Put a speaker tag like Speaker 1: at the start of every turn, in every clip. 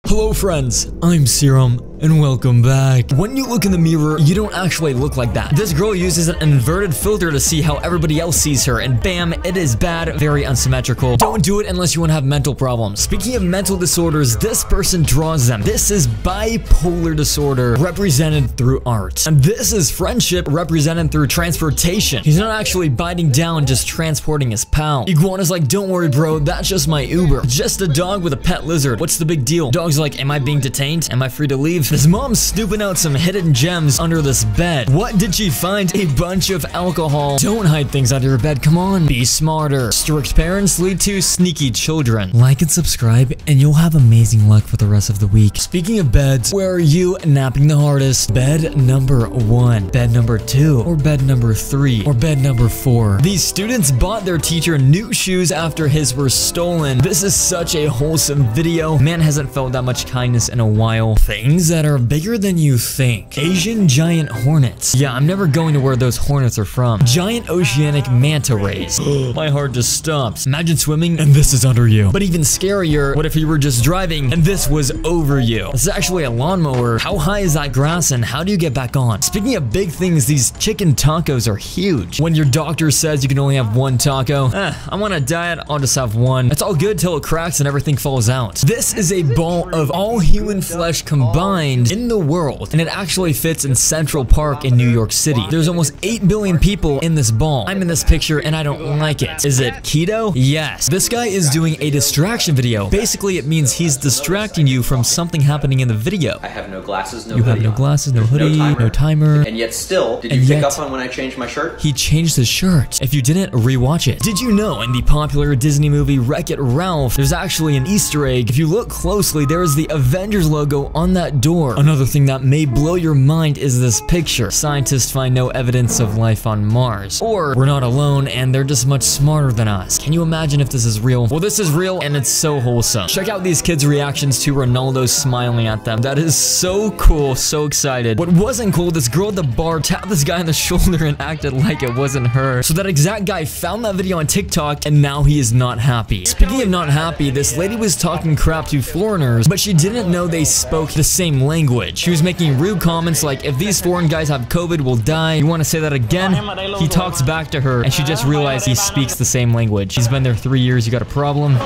Speaker 1: Hello friends, I'm Serum, and welcome back. When you look in the mirror, you don't actually look like that. This girl uses an inverted filter to see how everybody else sees her, and bam, it is bad, very unsymmetrical. Don't do it unless you want to have mental problems. Speaking of mental disorders, this person draws them. This is bipolar disorder, represented through art. And this is friendship, represented through transportation. He's not actually biting down, just transporting his pal. Iguana's like, don't worry bro, that's just my Uber. Just a dog with a pet lizard. What's the big deal? Dog's like, am I being detained? Am I free to leave? His mom's snooping out some hidden gems under this bed. What did she find? A bunch of alcohol. Don't hide things under your bed, come on. Be smarter. Strict parents lead to sneaky children. Like and subscribe, and you'll have amazing luck for the rest of the week. Speaking of beds, where are you napping the hardest? Bed number 1, bed number 2, or bed number 3, or bed number 4. These students bought their teacher new shoes after his were stolen. This is such a wholesome video. Man hasn't felt that much kindness in a while. Things that are bigger than you think. Asian giant hornets. Yeah, I'm never going to where those hornets are from. Giant oceanic manta rays. My heart just stops. Imagine swimming and this is under you. But even scarier, what if you were just driving and this was over you? This is actually a lawnmower. How high is that grass and how do you get back on? Speaking of big things, these chicken tacos are huge. When your doctor says you can only have one taco, I'm on a diet, I'll just have one. It's all good till it cracks and everything falls out. This is a ball of all human flesh combined in the world, and it actually fits in Central Park in New York City. There's almost 8 billion people in this ball. I'm in this picture and I don't like it. Is it keto? Yes. This guy is doing a distraction video. Basically, it means he's distracting you from something happening in the video.
Speaker 2: I have no glasses, no
Speaker 1: hoodie. You have no
Speaker 2: on.
Speaker 1: glasses, no hoodie, no timer.
Speaker 2: And yet still, did you pick up on when I changed my shirt?
Speaker 1: He changed his shirt. If you didn't, rewatch it. Did you know in the popular Disney movie Wreck-It Ralph, there's actually an Easter egg? If you look closely, there is the Avengers logo on that door. Another thing that may blow your mind is this picture. Scientists find no evidence of life on Mars. Or we're not alone and they're just much smarter than us. Can you imagine if this is real? Well, this is real and it's so wholesome. Check out these kids' reactions to Ronaldo smiling at them. That is so cool, so excited. What wasn't cool, this girl at the bar tapped this guy on the shoulder and acted like it wasn't her. So that exact guy found that video on TikTok and now he is not happy. Speaking of not happy, this lady was talking crap to foreigners, but she didn't know they spoke the same language. She was making rude comments like, if these foreign guys have COVID, we'll die. You want to say that again? He talks back to her and she just realized he speaks the same language. He's been there 3 years, you got a problem?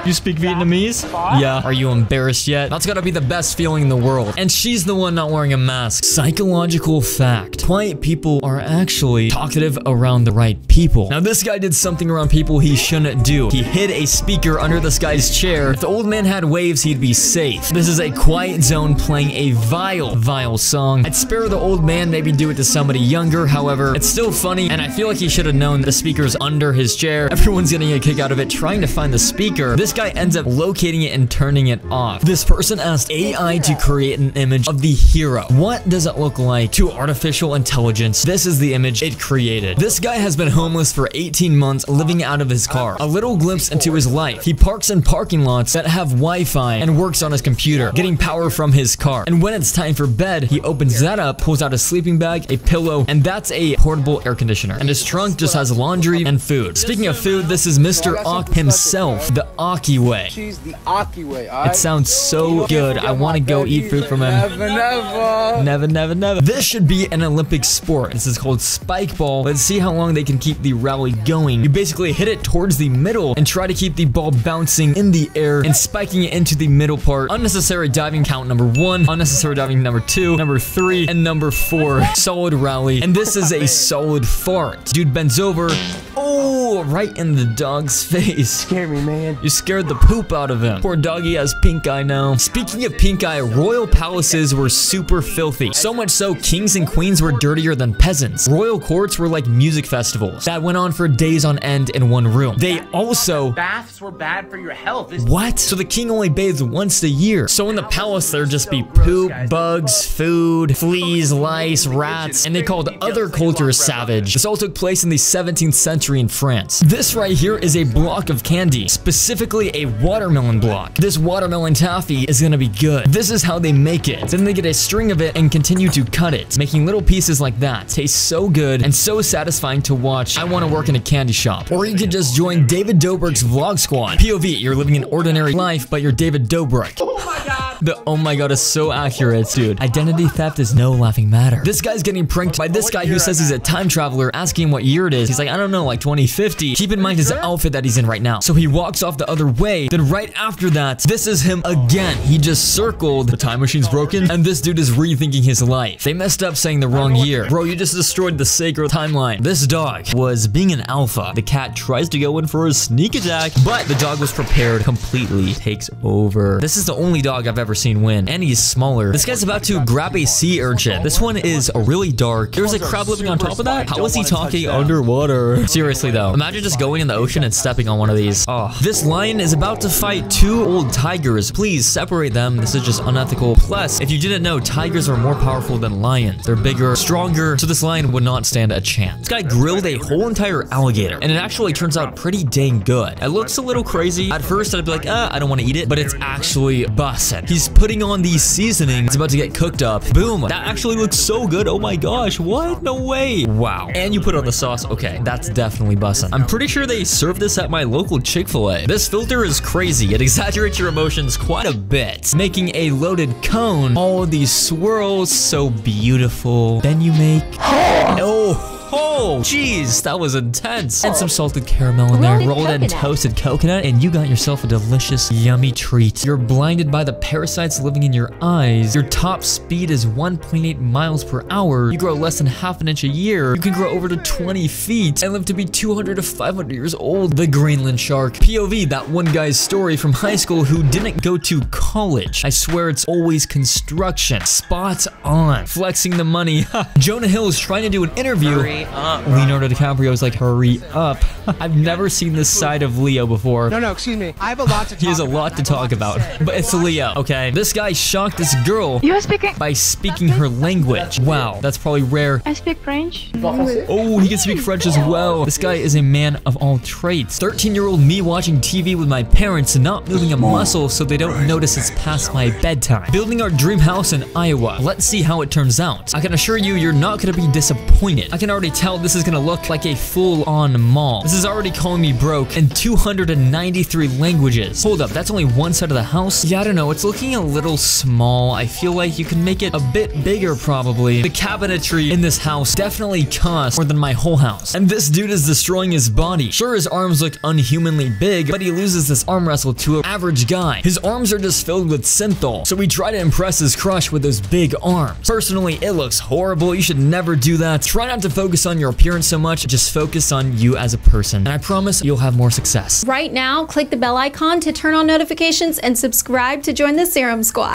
Speaker 1: You speak Vietnamese? Yeah. Are you embarrassed yet? That's gotta be the best feeling in the world. And she's the one not wearing a mask. Psychological fact. Quiet people are actually talkative around the right people. Now this guy did something around people he shouldn't do. He hid a speaker under this guy's chair. If the old man had waves, he'd be safe. This is a quiet zone playing a vile song. I'd spare the old man, maybe do it to somebody younger. However, it's still funny, and I feel like he should have known the speaker's under his chair. Everyone's getting a kick out of it, trying to find the speaker. This guy ends up locating it and turning it off. This person asked AI to create an image of the hero. What does it look like to artificial intelligence? This is the image it created. This guy has been homeless for 18 months, living out of his car. A little glimpse into his life. He parks in parking lots that have Wi-Fi and works on his computer, getting power from his car. And when it's time for bed, he opens that up, pulls out a sleeping bag, a pillow, and that's a portable air conditioner. And his trunk just has laundry and food. Speaking of food, this is Mr. Ōk himself, the ōk way.
Speaker 3: The ōk way,
Speaker 1: it sounds so good. I want to go eat food from him. Never. This should be an Olympic sport. This is called spike ball. Let's see how long they can keep the rally going. You basically hit it towards the middle and try to keep the ball bouncing in the air and spiking it into the middle part. Unnecessary diving count number 1, unnecessary diving number 2, number 3, and number 4. Solid rally. And this is a solid fart. Dude bends over. Oh, right in the dog's face.
Speaker 3: Scare me, man.
Speaker 1: You scared the poop out of him. Poor doggy has pink eye now. Speaking of pink eye, royal palaces were super filthy. So much so, kings and queens were dirtier than peasants. Royal courts were like music festivals that went on for days on end in one room. They also...
Speaker 4: Baths were bad for your health.
Speaker 1: What? So the king only bathes once a year. So in the palace, there'd just be poop, bugs, food, fleas, lice, rats, and they called other cultures savage. This all took place in the 17th century in France. This right here is a block of candy, specifically a watermelon block. This watermelon taffy is gonna be good. This is how they make it. Then they get a string of it and continue to cut it, making little pieces like that. Tastes so good and so satisfying to watch. I want to work in a candy shop. Or you could just join David Dobrik's vlog squad. POV, you're living an ordinary life, but you're David Dobrik.
Speaker 4: Oh my God.
Speaker 1: Oh my god, is so accurate, dude. Identity theft is no laughing matter. This guy's getting pranked by this guy who says he's a time traveler, asking him what year it is. He's like, I don't know, like 2050. Keep in mind his outfit that he's in right now. So he walks off the other way. Then right after that, this is him again. He just circled. The time machine's broken, and this dude is rethinking his life. They messed up saying the wrong year. Bro, you just destroyed the sacred timeline. This dog was being an alpha. The cat tries to go in for a sneak attack, but the dog was prepared, completely takes over. This is the only dog I've ever seen win, and he's smaller. This guy's about to grab a sea urchin. This one is really dark. There's a crab living on top of that? How is he talking underwater? Seriously though, imagine just going in the ocean and stepping on one of these. Oh, this lion is about to fight two old tigers. Please separate them. This is just unethical. Plus, if you didn't know, tigers are more powerful than lions. They're bigger, stronger, so this lion would not stand a chance. This guy grilled a whole entire alligator, and it actually turns out pretty dang good. It looks a little crazy. At first, I'd be like, I don't want to eat it, but it's actually bussin'. He's putting on these seasonings. It's about to get cooked up. Boom. That actually looks so good. Oh my gosh, what? No way. Wow. And you put on the sauce. Okay, that's definitely bussin'. I'm pretty sure they serve this at my local Chick-fil-A. This filter is crazy. It exaggerates your emotions quite a bit, making a loaded cone. All these swirls, so beautiful. Then you make... Oh, jeez, that was intense. And some salted caramel in there, rolled in toasted coconut, and you got yourself a delicious, yummy treat. You're blinded by the parasites living in your eyes. Your top speed is 1.8 miles per hour. You grow less than half an inch a year. You can grow over to 20 feet and live to be 200 to 500 years old. The Greenland shark. POV, that one guy's story from high school who didn't go to college. I swear it's always construction. Spot on. Flexing the money. Jonah Hill is trying to do an interview. Leonardo DiCaprio is like, hurry up. I've never seen this side of Leo before.
Speaker 3: No, excuse me. I have a lot to talk about.
Speaker 1: He has a lot to talk about, but it's Leo, okay? This guy shocked this girl by speaking her language. Wow, that's probably rare.
Speaker 5: I speak French.
Speaker 1: Oh, he can speak French as well. This guy is a man of all traits. 13-year-old me watching TV with my parents, not moving a muscle so they don't notice it's past my bedtime. Building our dream house in Iowa. Let's see how it turns out. I can assure you, you're not gonna be disappointed. I can already tell this is gonna look like a full-on mall. This is already calling me broke in 293 languages. Hold up, that's only one side of the house? Yeah, I don't know, it's looking a little small. I feel like you can make it a bit bigger probably. The cabinetry in this house definitely costs more than my whole house. And this dude is destroying his body. Sure, his arms look unhumanly big, but he loses this arm wrestle to an average guy. His arms are just filled with synthol, so we try to impress his crush with those big arms. Personally, it looks horrible. You should never do that. Try not to focus on your appearance so much, just focus on you as a person, and I promise you'll have more success.
Speaker 6: Right now, click the bell icon to turn on notifications and subscribe to join the Serum Squad.